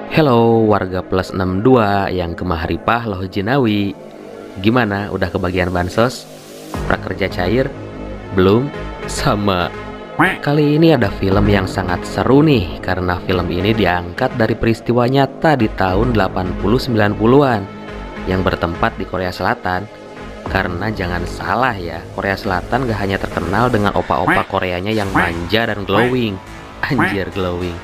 Hello warga plus 62 yang kemaharipah loh jinawi. Gimana, udah kebagian bansos? Prakerja cair? Belum? Sama. Kali ini ada film yang sangat seru nih, karena film ini diangkat dari peristiwa nyata di tahun 80-90-an yang bertempat di Korea Selatan. Karena jangan salah ya, Korea Selatan gak hanya terkenal dengan opa-opa Koreanya yang manja dan glowing. Anjir, glowing.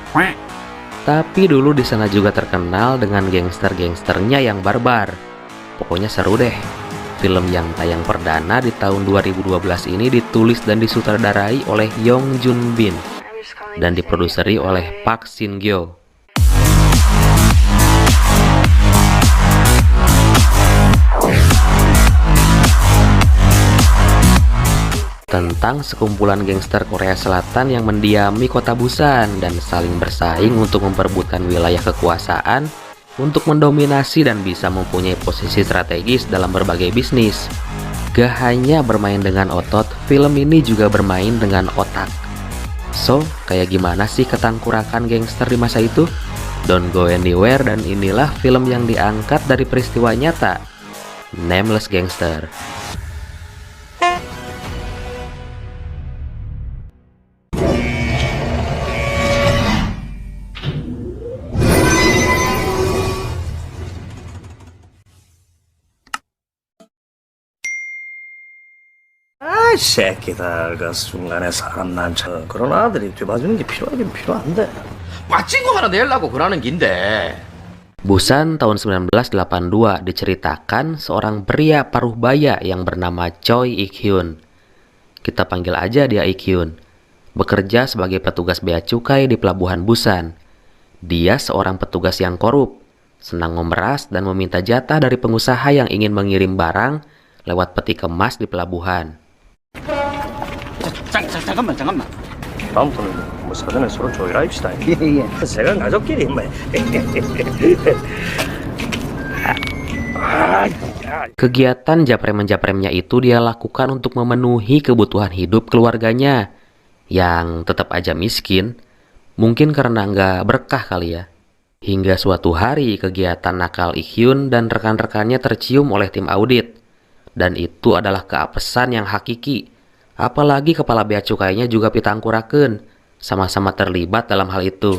Tapi dulu di sana juga terkenal dengan gangster-gangsternya yang barbar. Pokoknya seru deh. Film yang tayang perdana di tahun 2012 ini ditulis dan disutradarai oleh Yong Jun Bin dan diproduseri oleh Park Shin Gyo. Tentang sekumpulan gangster Korea Selatan yang mendiami kota Busan dan saling bersaing untuk memperebutkan wilayah kekuasaan untuk mendominasi dan bisa mempunyai posisi strategis dalam berbagai bisnis. Gak hanya bermain dengan otot, film ini juga bermain dengan otak. So, kayak gimana sih ketangkurakan gangster di masa itu? Don't go anywhere, dan inilah film yang diangkat dari peristiwa nyata, Nameless Gangster. 아, 이 새끼들가 순간에 사람 난처 그런 아들이 뒤봐주는 게 필요하긴 필요한데. 마친구 하나 내려고 그러는 긴데. Busan tahun 1982 diceritakan seorang pria paruh baya yang bernama Choi Ik-hyun. Kita panggil aja dia Ik-hyun. Bekerja sebagai petugas bea cukai di pelabuhan Busan. Dia seorang petugas yang korup, senang memeras dan meminta jatah dari pengusaha yang ingin mengirim barang lewat peti kemas di pelabuhan. 잠깐만. 다음부터는 뭐 사전에 서로 조율합시다. 예. 제가 가족끼리 뭐. Kegiatan japrem-japremnya itu dia lakukan untuk memenuhi kebutuhan hidup keluarganya yang tetap aja miskin, mungkin karena nggak berkah kali ya. Hingga suatu hari kegiatan nakal Ik-hyun dan rekan-rekannya tercium oleh tim audit, dan itu adalah keapesan yang hakiki. Apalagi kepala bea cukainya juga pitangkurakeun, sama-sama terlibat dalam hal itu.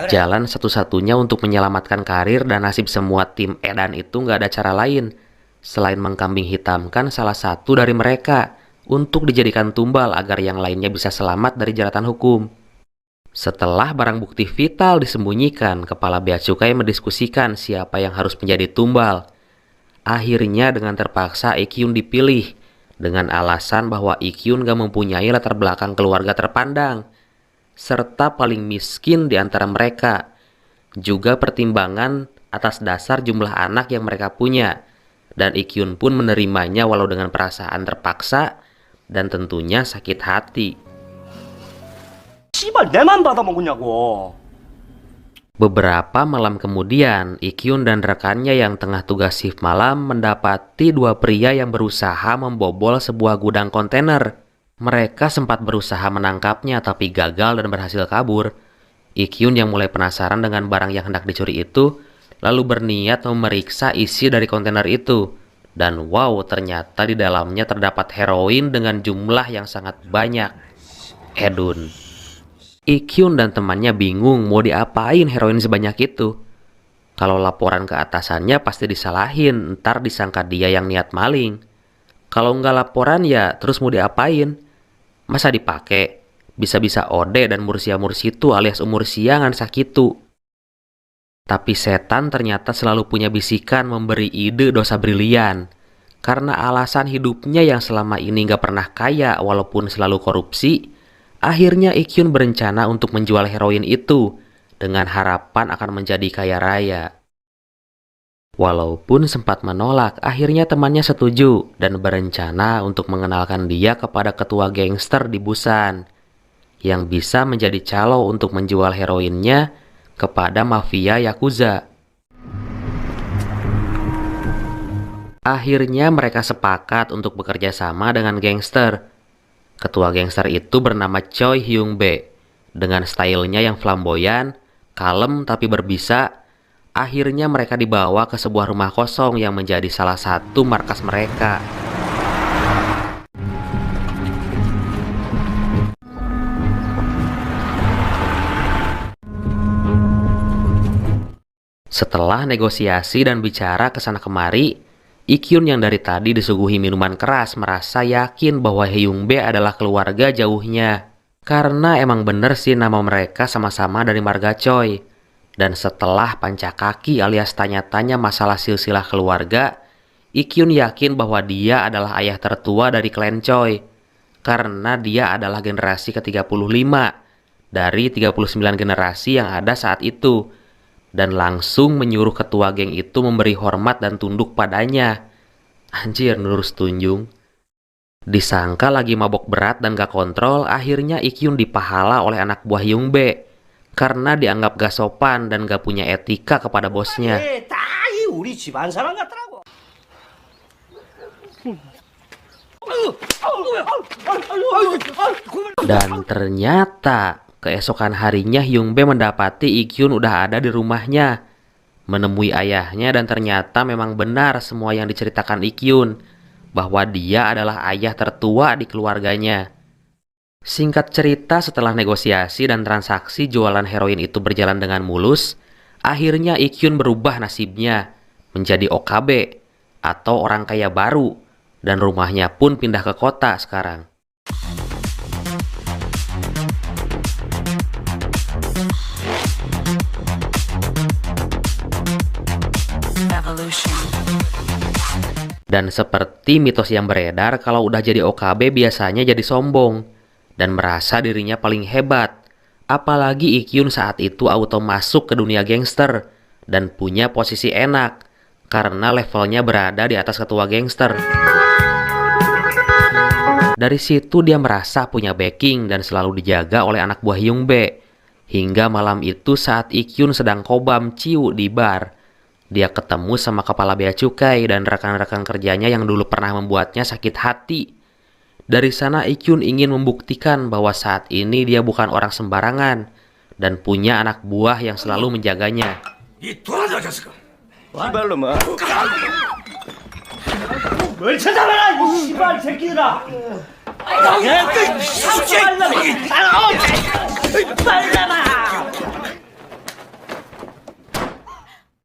Jalan satu-satunya untuk menyelamatkan karir dan nasib semua tim edan itu nggak ada cara lain selain mengkambing hitamkan salah satu dari mereka untuk dijadikan tumbal agar yang lainnya bisa selamat dari jeratan hukum. Setelah barang bukti vital disembunyikan, kepala bea cukai mendiskusikan siapa yang harus menjadi tumbal. Akhirnya dengan terpaksa Ik-hyun dipilih dengan alasan bahwa Ik-hyun gak mempunyai latar belakang keluarga terpandang serta paling miskin di antara mereka. Juga pertimbangan atas dasar jumlah anak yang mereka punya, dan Ik-hyun pun menerimanya walau dengan perasaan terpaksa dan tentunya sakit hati. 씨발 내만 받아먹었냐고. Beberapa malam kemudian, Ik-hyun dan rekannya yang tengah tugas shift malam mendapati dua pria yang berusaha membobol sebuah gudang kontainer. Mereka sempat berusaha menangkapnya tapi gagal dan berhasil kabur. Ik-hyun yang mulai penasaran dengan barang yang hendak dicuri itu, lalu berniat memeriksa isi dari kontainer itu. Dan wow, ternyata di dalamnya terdapat heroin dengan jumlah yang sangat banyak. Edun. Ik-hyun dan temannya bingung mau diapain heroin sebanyak itu. Kalau laporan ke atasannya pasti disalahin, ntar disangka dia yang niat maling. Kalau nggak laporan ya terus mau diapain? Masa dipakai? Bisa-bisa ode dan mursia-mursitu alias umur siangan sakitu. Tapi setan ternyata selalu punya bisikan memberi ide dosa brilian. Karena alasan hidupnya yang selama ini nggak pernah kaya walaupun selalu korupsi, akhirnya Ik-hyun berencana untuk menjual heroin itu dengan harapan akan menjadi kaya raya. Walaupun sempat menolak, akhirnya temannya setuju dan berencana untuk mengenalkan dia kepada ketua gangster di Busan yang bisa menjadi calo untuk menjual heroinnya kepada mafia Yakuza. Akhirnya mereka sepakat untuk bekerja sama dengan gangster. Ketua gangster itu bernama Choi Hyung Bae. Dengan stylenya yang flamboyan, Kalem tapi berbisa, akhirnya mereka dibawa ke sebuah rumah kosong yang menjadi salah satu markas mereka. Setelah negosiasi dan bicara ke sana kemari, Ikyun yang dari tadi disuguhi minuman keras merasa yakin bahwa Hyungbae adalah keluarga jauhnya. Karena emang bener sih nama mereka sama-sama dari marga Choi. Dan setelah pancakaki alias tanya-tanya masalah silsilah keluarga, Ikyun yakin bahwa dia adalah ayah tertua dari klan Choi. Karena dia adalah generasi ke-35 dari 39 generasi yang ada saat itu. Dan langsung menyuruh ketua geng itu memberi hormat dan tunduk padanya. Anjir, nurus tunjung. Disangka lagi mabok berat dan gak kontrol, akhirnya Ikyun dipahala oleh anak buah Hyungbae karena dianggap gak sopan dan gak punya etika kepada bosnya. 우리 집안 사람 같더라고. Dan ternyata keesokan harinya Hyungbae mendapati Ikyun udah ada di rumahnya, menemui ayahnya, dan ternyata memang benar semua yang diceritakan Ikyun, bahwa dia adalah ayah tertua di keluarganya. Singkat cerita, setelah negosiasi dan transaksi jualan heroin itu berjalan dengan mulus, akhirnya Ikyun berubah nasibnya menjadi OKB atau orang kaya baru, dan rumahnya pun pindah ke kota sekarang. Dan seperti mitos yang beredar, kalau udah jadi OKB biasanya jadi sombong dan merasa dirinya paling hebat. Apalagi Ikyun saat itu auto masuk ke dunia gangster dan punya posisi enak karena levelnya berada di atas ketua gangster. Dari situ dia merasa punya backing dan selalu dijaga oleh anak buah Hyungbae. Hingga malam itu saat Ikyun sedang kobam ciu di bar, dia ketemu sama kepala bea cukai dan rekan-rekan kerjanya yang dulu pernah membuatnya sakit hati. Dari sana Ikyun ingin membuktikan bahwa saat ini dia bukan orang sembarangan dan punya anak buah yang selalu menjaganya. 이 돌아져 자식아. 씨발놈아. 뭘 찾아봐라 이 씨발 새끼들아.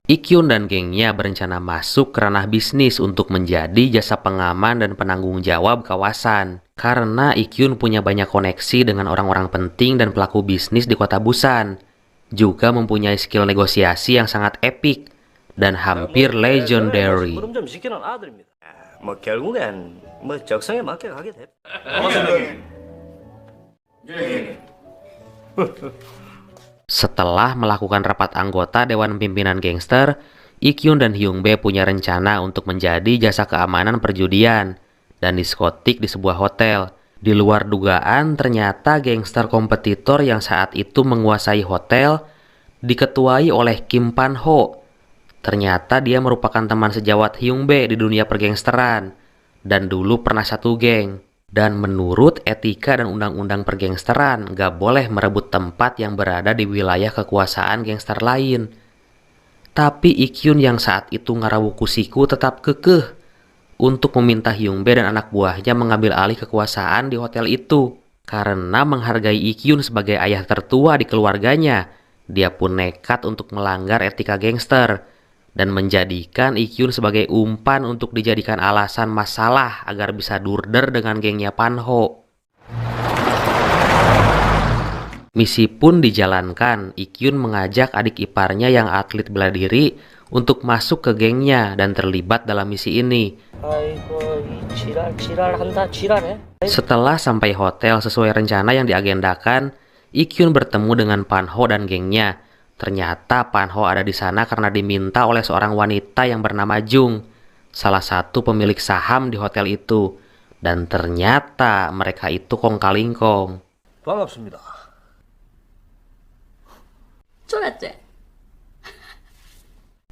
Ikyun dan gengnya berencana masuk ke ranah bisnis untuk menjadi jasa pengaman dan penanggung jawab kawasan. Karena Ikyun punya banyak koneksi dengan orang-orang penting dan pelaku bisnis di kota Busan. Juga mempunyai skill negosiasi yang sangat epik dan hampir legendary. 좀 시키는 아들입니다. 뭐 결국엔 뭐 적성에 맞게 가게 돼. Setelah melakukan rapat anggota Dewan Pimpinan Gangster, Ikyun dan Hyungbae punya rencana untuk menjadi jasa keamanan perjudian dan diskotik di sebuah hotel. Di luar dugaan, ternyata gangster kompetitor yang saat itu menguasai hotel diketuai oleh Kim Pan-ho. Ternyata dia merupakan teman sejawat Hyungbae di dunia pergangsteran dan dulu pernah satu geng. Dan menurut etika dan undang-undang pergangsteran, gak boleh merebut tempat yang berada di wilayah kekuasaan gangster lain. Tapi Ikyun yang saat itu ngarawukusiku tetap kekeh untuk meminta Hyungbae dan anak buahnya mengambil alih kekuasaan di hotel itu. Karena menghargai Ikyun sebagai ayah tertua di keluarganya, dia pun nekat untuk melanggar etika gangster dan menjadikan Ikyun sebagai umpan untuk dijadikan alasan masalah agar bisa durder dengan gengnya Pan-ho. Misi pun dijalankan. Ikyun mengajak adik iparnya yang atlet bela diri untuk masuk ke gengnya dan terlibat dalam misi ini. Setelah sampai hotel sesuai rencana yang diagendakan, Ikyun bertemu dengan Pan-ho dan gengnya. Ternyata Pan-ho ada di sana karena diminta oleh seorang wanita yang bernama Jung, salah satu pemilik saham di hotel itu. Dan ternyata mereka itu kong kali kong. 반갑습니다. 쫄았지?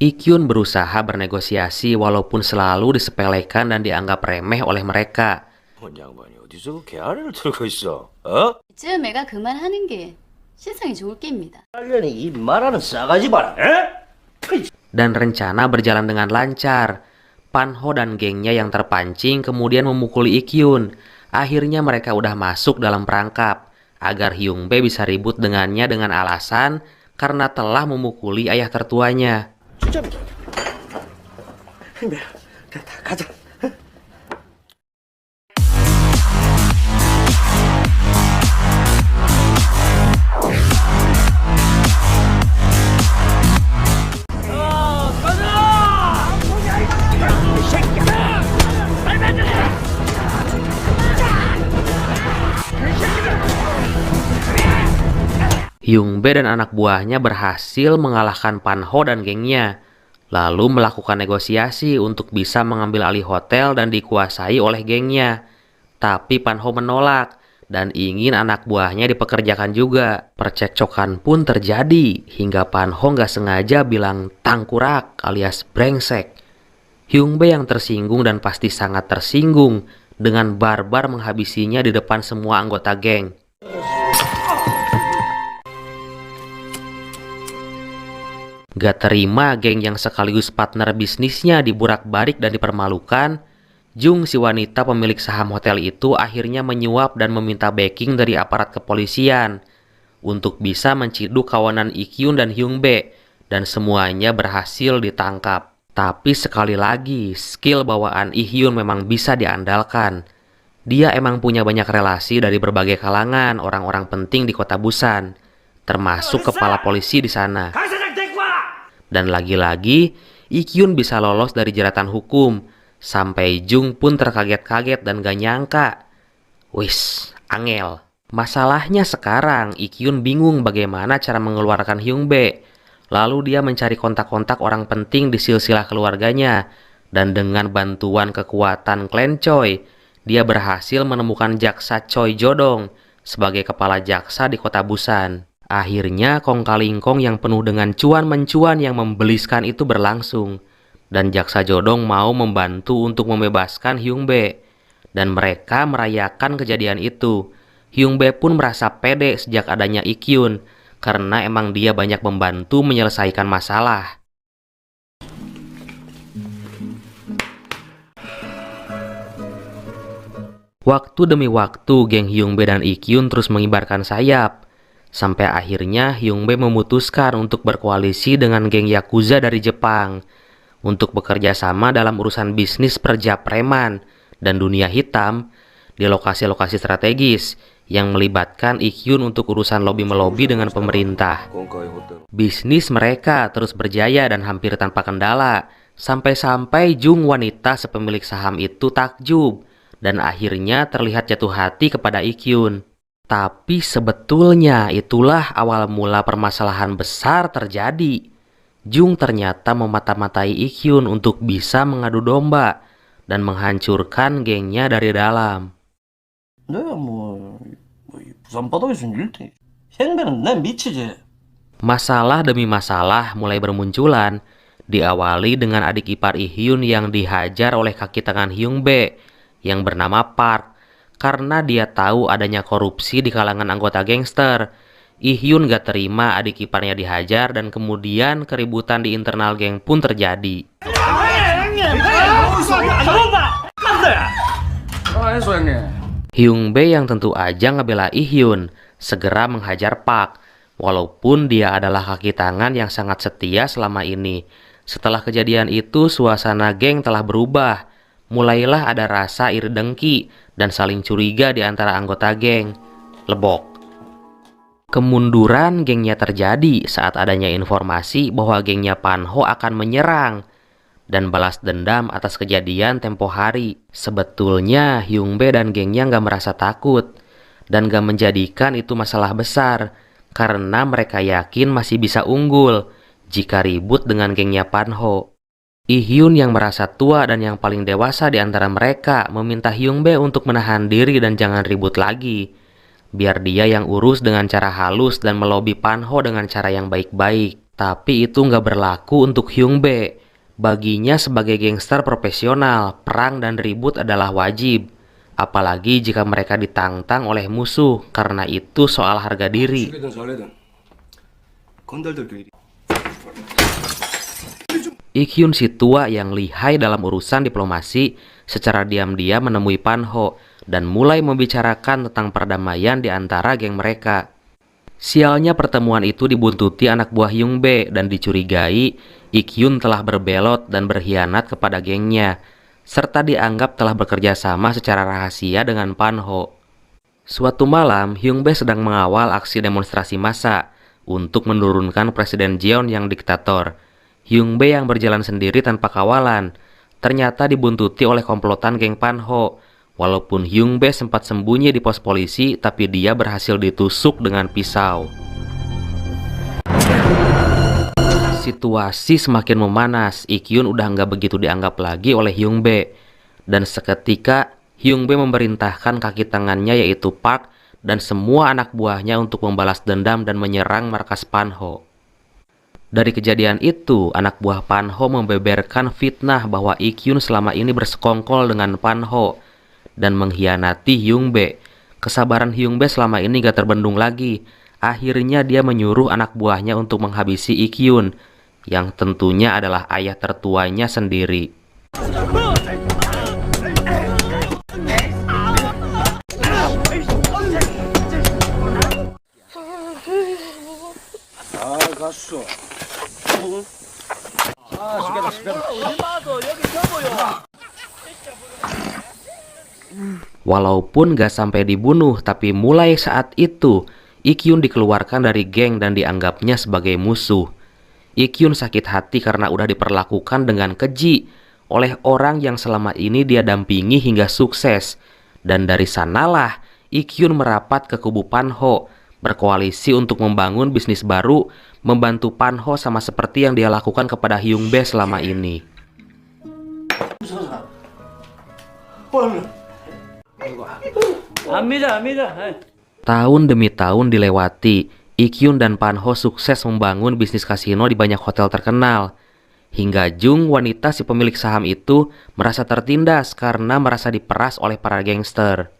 Ikyun berusaha bernegosiasi walaupun selalu disepelekan dan dianggap remeh oleh mereka. 뭔 양반이 어디서 그 개아리를 들고 있어? 어? 이쯤 애가 그만하는 게 신상이 좋을 게입니다. 관련이 이 말하는 싸가지 봐라. 에? Dan rencana berjalan dengan lancar. Panho dan gengnya yang terpancing kemudian memukuli Ikyun. Akhirnya mereka udah masuk dalam perangkap agar Hyungbae bisa ribut dengannya dengan alasan karena telah memukuli ayah tertuanya. 진짜입니다. 행배야, 됐다, 가자. Hyungbae dan anak buahnya berhasil mengalahkan Panho dan gengnya, lalu melakukan negosiasi untuk bisa mengambil alih hotel dan dikuasai oleh gengnya. Tapi Panho menolak dan ingin anak buahnya dipekerjakan juga. Percekcokan pun terjadi hingga Panho nggak sengaja bilang tangkurak alias brengsek. Hyungbae yang tersinggung dan pasti sangat tersinggung dengan barbar menghabisinya di depan semua anggota geng. Gak terima geng yang sekaligus partner bisnisnya diburak-barik dan dipermalukan, Jung si wanita pemilik saham hotel itu akhirnya menyuap dan meminta backing dari aparat kepolisian untuk bisa menciduk kawanan Ikyun dan Hyungbae, dan semuanya berhasil ditangkap. Tapi sekali lagi, skill bawaan Ihyun memang bisa diandalkan. Dia emang punya banyak relasi dari berbagai kalangan orang-orang penting di kota Busan, termasuk kepala polisi di sana. Dan lagi-lagi, Ikyun bisa lolos dari jeratan hukum, sampai Jung pun terkaget-kaget dan gak nyangka. Wis, angel. Masalahnya sekarang, Ikyun bingung bagaimana cara mengeluarkan Hyungbae. Lalu dia mencari kontak-kontak orang penting di silsilah keluarganya, dan dengan bantuan kekuatan klan Choi, dia berhasil menemukan jaksa Choi Jodong sebagai kepala jaksa di kota Busan. Akhirnya kong kali kong yang penuh dengan cuan-mencuan yang membeliskan itu berlangsung, dan jaksa Jodong mau membantu untuk membebaskan Hyungbae, dan mereka merayakan kejadian itu. Hyungbae pun merasa pede sejak adanya Ikyun, karena emang dia banyak membantu menyelesaikan masalah. Waktu demi waktu, geng Hyungbae dan Ikyun terus mengibarkan sayap. Sampai akhirnya Hyungbae memutuskan untuk berkoalisi dengan geng Yakuza dari Jepang untuk bekerja sama dalam urusan bisnis perja preman dan dunia hitam di lokasi-lokasi strategis yang melibatkan Ikyun untuk urusan lobby-melobi dengan pemerintah. Bisnis mereka terus berjaya dan hampir tanpa kendala, sampai-sampai Jung wanita sepemilik saham itu takjub dan akhirnya terlihat jatuh hati kepada Ikyun. Tapi sebetulnya itulah awal mula permasalahan besar terjadi. Jung ternyata memata-matai Ikyun untuk bisa mengadu domba dan menghancurkan gengnya dari dalam. 내가 부산바닥에서 1등. 행배는 난 미치지. Masalah demi masalah mulai bermunculan, diawali dengan adik ipar Ihyun yang dihajar oleh kaki tangan Hyungbae yang bernama Park. Karena dia tahu adanya korupsi di kalangan anggota gangster, Ihyun gak terima adik iparnya dihajar dan kemudian keributan di internal geng pun terjadi. Hyungbae yang tentu aja ngebela Ihyun segera menghajar Park, walaupun dia adalah kaki tangan yang sangat setia selama ini. Setelah kejadian itu, suasana geng telah berubah. Mulailah ada rasa iri dengki dan saling curiga di antara anggota geng. Lebok. Kemunduran gengnya terjadi saat adanya informasi bahwa gengnya Panho akan menyerang dan balas dendam atas kejadian tempo hari. Sebetulnya Hyungbae dan gengnya nggak merasa takut dan nggak menjadikan itu masalah besar karena mereka yakin masih bisa unggul jika ribut dengan gengnya Panho. Ihyun yang merasa tua dan yang paling dewasa di antara mereka meminta Hyungbae untuk menahan diri dan jangan ribut lagi. Biar dia yang urus dengan cara halus dan melobi Panho dengan cara yang baik-baik. Tapi itu nggak berlaku untuk Hyungbae. Baginya sebagai gangster profesional, perang dan ribut adalah wajib. apalagi jika mereka ditantang oleh musuh, karena itu soal harga diri. 죽이든 살래든 건달들끼리 Ikyun si tua yang lihai dalam urusan diplomasi secara diam-diam menemui Panho dan mulai membicarakan tentang perdamaian di antara geng mereka. Sialnya pertemuan itu dibuntuti anak buah Hyungbae dan dicurigai Ikyun telah berbelot dan berkhianat kepada gengnya, serta dianggap telah bekerja sama secara rahasia dengan Panho. Suatu malam, Hyungbae sedang mengawal aksi demonstrasi massa untuk menurunkan Presiden Jeon yang diktator. Hyungbae yang berjalan sendiri tanpa kawalan ternyata dibuntuti oleh komplotan geng Panho. Walaupun Hyungbae sempat sembunyi di pos polisi, tapi dia berhasil ditusuk dengan pisau. Situasi semakin memanas. Ikyun udah nggak begitu dianggap lagi oleh Hyungbae. Dan seketika Hyungbae memerintahkan kaki tangannya yaitu Park dan semua anak buahnya untuk membalas dendam dan menyerang markas Panho. Dari kejadian itu, anak buah Panho membeberkan fitnah bahwa Ikyun selama ini bersekongkol dengan Panho dan mengkhianati Hyungbae. Kesabaran Hyungbae selama ini gak terbendung lagi. Akhirnya dia menyuruh anak buahnya untuk menghabisi Ikyun, yang tentunya adalah ayah tertuanya sendiri. Walaupun gak sampai dibunuh, tapi mulai saat itu Ikyun dikeluarkan dari geng dan dianggapnya sebagai musuh. Ikyun sakit hati karena udah diperlakukan dengan keji oleh orang yang selama ini dia dampingi hingga sukses. Dan dari sanalah Ikyun merapat ke kubu Panho, berkoalisi untuk membangun bisnis baru, membantu Panho sama seperti yang dia lakukan kepada Hyungbae selama ini. Tahun demi tahun dilewati, Ikyun dan Panho sukses membangun bisnis kasino di banyak hotel terkenal. Hingga Jung, wanita si pemilik saham itu, merasa tertindas karena merasa diperas oleh para gangster.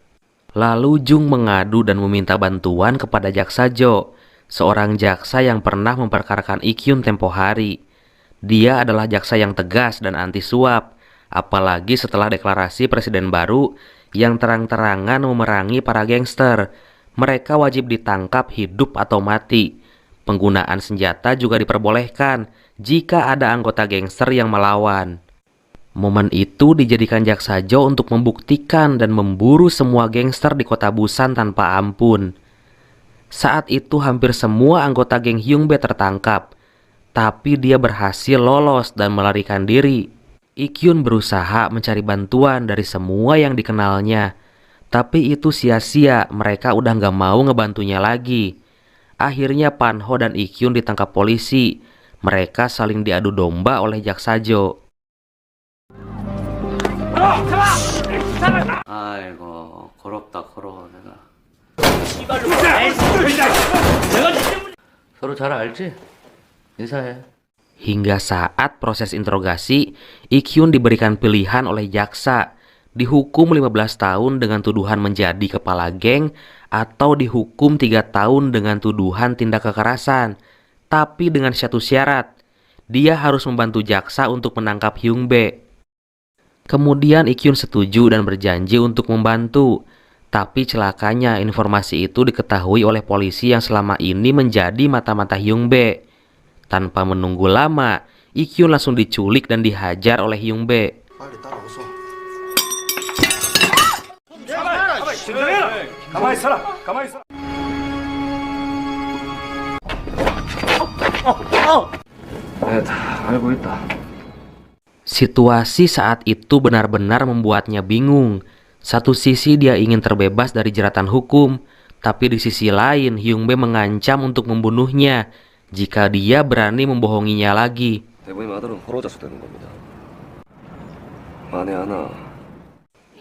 Lalu Jung mengadu dan meminta bantuan kepada Jaksa Jo, seorang jaksa yang pernah memperkarakan Ikyun tempo hari. Dia adalah jaksa yang tegas dan anti suap, apalagi setelah deklarasi presiden baru yang terang-terangan memerangi para gangster. Mereka wajib ditangkap hidup atau mati. Penggunaan senjata juga diperbolehkan jika ada anggota gangster yang melawan. Momen itu dijadikan Jaksa Jo untuk membuktikan dan memburu semua gangster di kota Busan tanpa ampun. Saat itu hampir semua anggota geng Hyungbae tertangkap, tapi dia berhasil lolos dan melarikan diri. Ikyun berusaha mencari bantuan dari semua yang dikenalnya, tapi itu sia-sia, mereka udah gak mau ngebantunya lagi. Akhirnya Panho dan Ikyun ditangkap polisi. Mereka saling diadu domba oleh Jaksa Jo. 아이고 고롭다 고로워 내가 서로 잘 알지? 인사해. Hingga saat proses interogasi, Ikyun diberikan pilihan oleh jaksa, dihukum 15 tahun dengan tuduhan menjadi kepala geng atau dihukum 3 tahun dengan tuduhan tindak kekerasan. Tapi dengan satu syarat, dia harus membantu jaksa untuk menangkap Hyungbae. Kemudian Ikyun setuju dan berjanji untuk membantu. Tapi celakanya informasi itu diketahui oleh polisi yang selama ini menjadi mata-mata Hyungbae. Tanpa menunggu lama, Ikyun langsung diculik dan dihajar oleh Hyungbae. 알고 있다. Situasi saat itu benar-benar membuatnya bingung. Satu sisi dia ingin terbebas dari jeratan hukum, tapi di sisi lain Hyungbae mengancam untuk membunuhnya jika dia berani membohonginya lagi. 대부인 아들은 호로자수 되는 겁니다. 만에 하나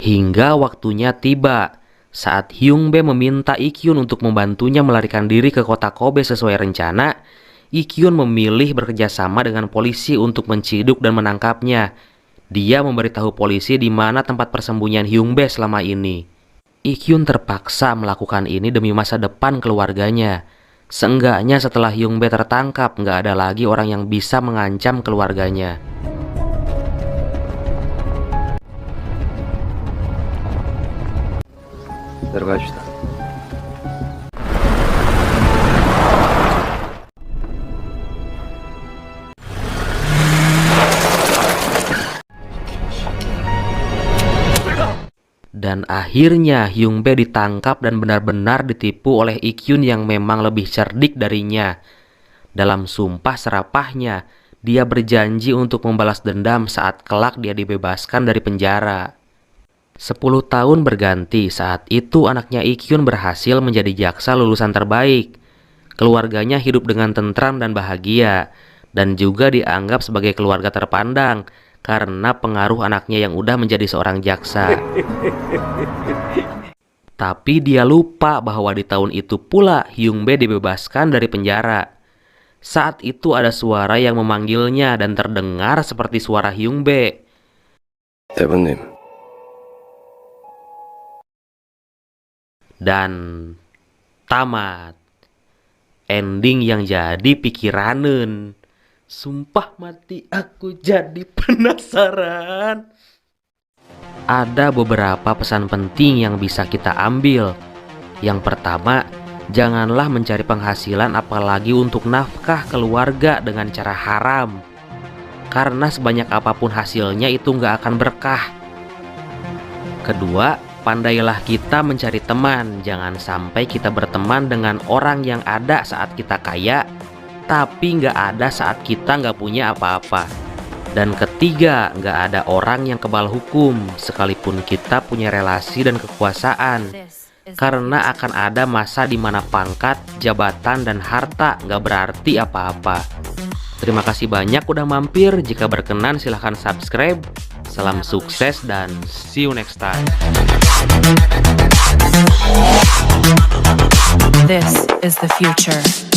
Hingga waktunya tiba. Saat Hyungbae meminta Ikyun untuk membantunya melarikan diri ke kota Kobe sesuai rencana, Ikyun memilih bekerjasama dengan polisi untuk menciduk dan menangkapnya. Dia memberitahu polisi di mana tempat persembunyian Hyungbae selama ini. Ikyun terpaksa melakukan ini demi masa depan keluarganya. Seenggaknya setelah Hyungbae tertangkap, nggak ada lagi orang yang bisa mengancam keluarganya. 내려가십시다. Dan akhirnya Hyungbae ditangkap dan benar-benar ditipu oleh Ikyun yang memang lebih cerdik darinya. Dalam sumpah serapahnya, dia berjanji untuk membalas dendam saat kelak dia dibebaskan dari penjara. 10 tahun berganti, saat itu anaknya Ikyun berhasil menjadi jaksa lulusan terbaik. Keluarganya hidup dengan tentram dan bahagia, dan juga dianggap sebagai keluarga terpandang karena pengaruh anaknya yang udah menjadi seorang jaksa. Tapi dia lupa bahwa di tahun itu pula Hyungbae dibebaskan dari penjara. Saat itu ada suara yang memanggilnya dan terdengar seperti suara Hyungbae. 대부님, Dan tamat. Ending yang jadi pikiraneun. Sumpah mati aku jadi penasaran. Ada beberapa pesan penting yang bisa kita ambil. Yang pertama, janganlah mencari penghasilan apalagi untuk nafkah keluarga dengan cara haram. Karena sebanyak apapun hasilnya itu nggak akan berkah. Kedua, pandailah kita mencari teman. Jangan sampai kita berteman dengan orang yang ada saat kita kaya, tapi nggak ada saat kita nggak punya apa-apa. Dan ketiga, nggak ada orang yang kebal hukum, sekalipun kita punya relasi dan kekuasaan. Karena akan ada masa di mana pangkat, jabatan, dan harta nggak berarti apa-apa. Terima kasih banyak udah mampir. Jika berkenan silahkan subscribe. Salam sukses dan see you next time. This is the future.